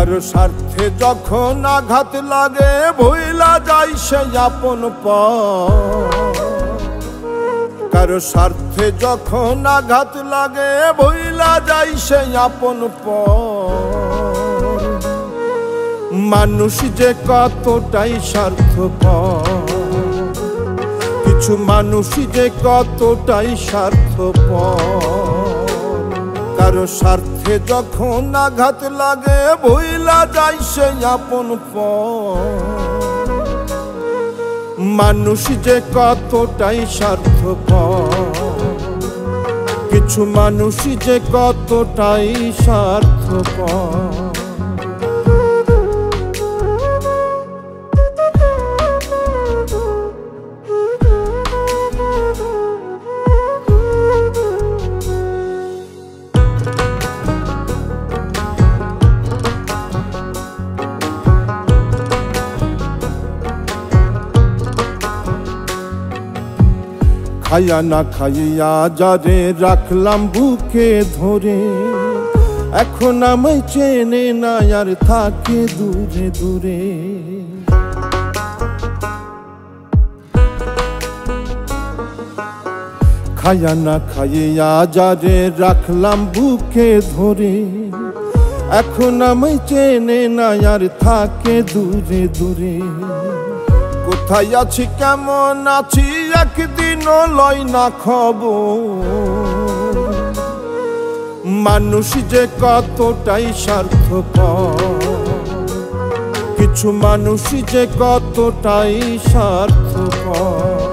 কারো স্বার্থে যখন আঘাত লাগে ভুইলা যায় সে আপন পর। কারো স্বার্থে যখন আঘাত লাগে ভুইলা যায় সে আপন পর। মানুষ যে কতটাই স্বার্থপর, কিছু মানুষ যে কতটাই স্বার্থপর। কারো স্বার্থে যখন আঘাত লাগে ভুইলা যায় সে আপন পর। মানুষ যে কতটাই স্বার্থপর, কিছু মানুষ যে কতটাই স্বার্থপর। খাইয়া না খাইয়া যারে রাখলাম বুকে ধরে, এখন আমায় চেনে না আর থাকে দূরে দূরে। খাইয়া না খাইয়া যারে রাখলাম বুকে ধরে, এখন আমায় চেনে না আর থাকে দূরে দূরে। কোথায় আছি কেমন আছি একদিনও লয় না খবর। মানুষ যে কতটাই স্বার্থপর, কিছু মানুষ যে কতটাই স্বার্থপর।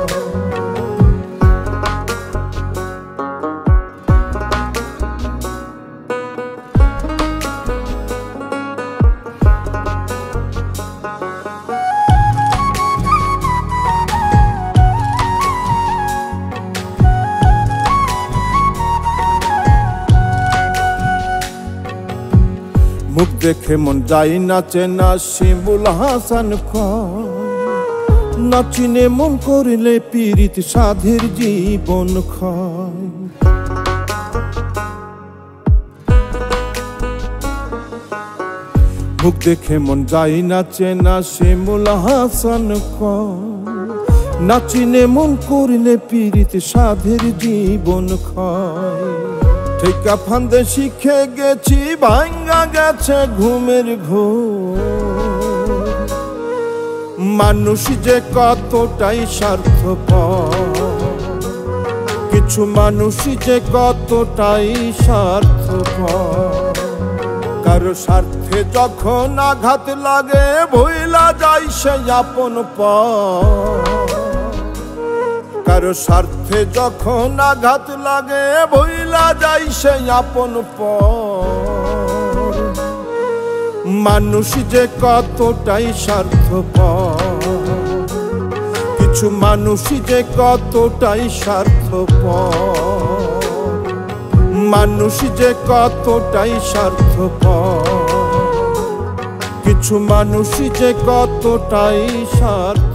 মুখ দেখে মন যাই নাচে না শিমুল হাসান কয়, না চিনে মন করিলে পীড়িত সাধের জীবন ক্ষয়। মুখ দেখে মন যাই নাচে না শিমুল হাসান কয়, না চিনে মন করিলে পীড়িত সাধের জীবন ক্ষয়। ঠিকা ফান্দে শিখে গেছি ভাঙ্গা গেছে ঘুমের ঘোর। মানুষ যে কতটাই স্বার্থপর, কিছু মানুষ যে কতটাই স্বার্থপর। কারো স্বার্থে যখন আঘাত লাগে ভুইলা যায় সে আপন পর। কারো স্বার্থে যখন আঘাত লাগে ভুইলা যায় সে আপন পর। মানুষ যে কতটাই স্বার্থপর, কিছু মানুষ যে কতটাই স্বার্থপর। মানুষ যে কতটাই স্বার্থপর, কিছু মানুষ যে কতটাই স্বার্থপর।